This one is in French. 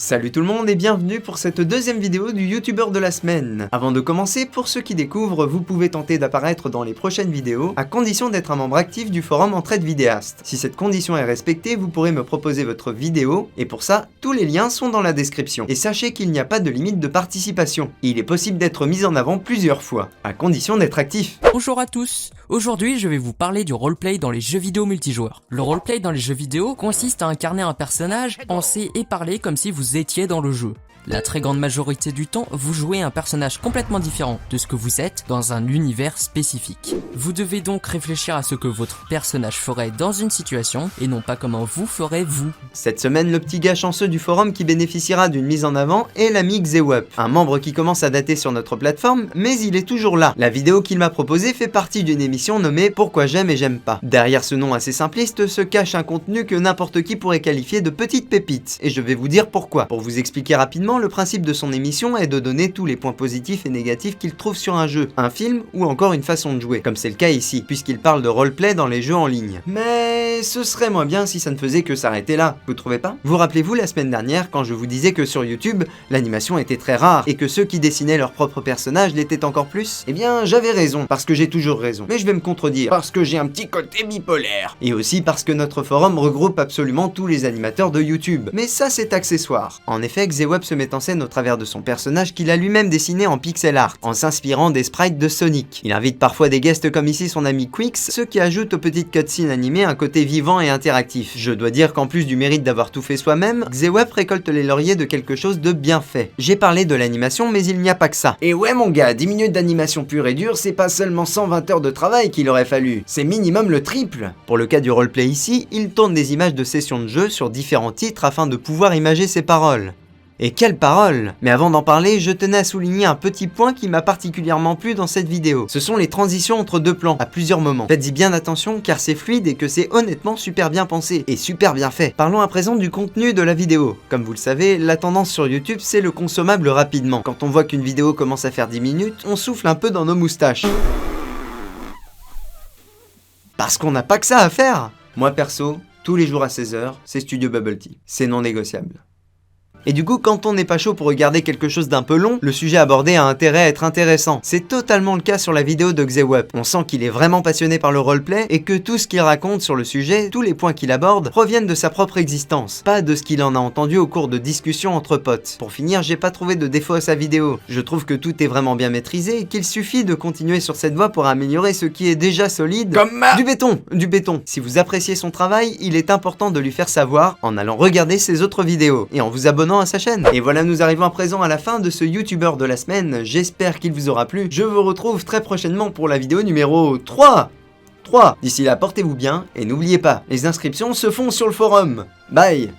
Salut tout le monde et bienvenue pour cette deuxième vidéo du youtubeur de la semaine. Avant de commencer, pour ceux qui découvrent, vous pouvez tenter d'apparaître dans les prochaines vidéos, à condition d'être un membre actif du forum Entraide Vidéaste. Si cette condition est respectée, vous pourrez me proposer votre vidéo, et pour ça, tous les liens sont dans la description. Et sachez qu'il n'y a pas de limite de participation. Il est possible d'être mis en avant plusieurs fois, à condition d'être actif. Bonjour à tous, aujourd'hui je vais vous parler du roleplay dans les jeux vidéo multijoueurs. Le roleplay dans les jeux vidéo consiste à incarner un personnage, penser et parler comme si vous étiez dans le jeu. La très grande majorité du temps, vous jouez un personnage complètement différent de ce que vous êtes dans un univers spécifique. Vous devez donc réfléchir à ce que votre personnage ferait dans une situation et non pas comment vous ferez vous. Cette semaine, le petit gars chanceux du forum qui bénéficiera d'une mise en avant est l'ami Xewup, un membre qui commence à dater sur notre plateforme, mais il est toujours là. La vidéo qu'il m'a proposée fait partie d'une émission nommée Pourquoi j'aime et j'aime pas. Derrière ce nom assez simpliste se cache un contenu que n'importe qui pourrait qualifier de petite pépite, et je vais vous dire pourquoi. Pour vous expliquer rapidement, le principe de son émission est de donner tous les points positifs et négatifs qu'il trouve sur un jeu, un film ou encore une façon de jouer, comme c'est le cas ici, puisqu'il parle de roleplay dans les jeux en ligne. Mais ce serait moins bien si ça ne faisait que s'arrêter là, vous trouvez pas? Vous rappelez-vous la semaine dernière quand je vous disais que sur YouTube, l'animation était très rare et que ceux qui dessinaient leurs propres personnages l'étaient encore plus? Eh bien, j'avais raison, parce que j'ai toujours raison. Mais je vais me contredire, parce que j'ai un petit côté bipolaire. Et aussi parce que notre forum regroupe absolument tous les animateurs de YouTube. Mais ça, c'est accessoire. En effet, Xewup se met en scène au travers de son personnage qu'il a lui-même dessiné en pixel art, en s'inspirant des sprites de Sonic. Il invite parfois des guests comme ici son ami Quix, ce qui ajoute aux petites cutscenes animées un côté vivant et interactif. Je dois dire qu'en plus du mérite d'avoir tout fait soi-même, Xewup récolte les lauriers de quelque chose de bien fait. J'ai parlé de l'animation, mais il n'y a pas que ça. Et ouais mon gars, 10 minutes d'animation pure et dure, c'est pas seulement 120 heures de travail qu'il aurait fallu, c'est minimum le triple. Pour le cas du roleplay ici, il tourne des images de sessions de jeu sur différents titres afin de pouvoir imager ses paroles. Et quelle parole! Mais avant d'en parler, je tenais à souligner un petit point qui m'a particulièrement plu dans cette vidéo. Ce sont les transitions entre deux plans, à plusieurs moments. Faites-y bien attention car c'est fluide et que c'est honnêtement super bien pensé, et super bien fait. Parlons à présent du contenu de la vidéo. Comme vous le savez, la tendance sur YouTube c'est le consommable rapidement. Quand on voit qu'une vidéo commence à faire 10 minutes, on souffle un peu dans nos moustaches. Parce qu'on n'a pas que ça à faire! Moi perso, tous les jours à 16h, c'est Studio Bubble Tea. C'est non négociable. Et du coup, quand on n'est pas chaud pour regarder quelque chose d'un peu long, le sujet abordé a intérêt à être intéressant. C'est totalement le cas sur la vidéo de Xewup. On sent qu'il est vraiment passionné par le roleplay et que tout ce qu'il raconte sur le sujet, tous les points qu'il aborde, proviennent de sa propre existence, pas de ce qu'il en a entendu au cours de discussions entre potes. Pour finir, j'ai pas trouvé de défaut à sa vidéo. Je trouve que tout est vraiment bien maîtrisé et qu'il suffit de continuer sur cette voie pour améliorer ce qui est déjà solide. Comme du béton. Si vous appréciez son travail, il est important de lui faire savoir en allant regarder ses autres vidéos et en vous abonnant à sa chaîne. Et voilà, nous arrivons à présent à la fin de ce youtubeur de la semaine. J'espère qu'il vous aura plu. Je vous retrouve très prochainement pour la vidéo numéro 3. D'ici là, portez-vous bien et n'oubliez pas, les inscriptions se font sur le forum. Bye.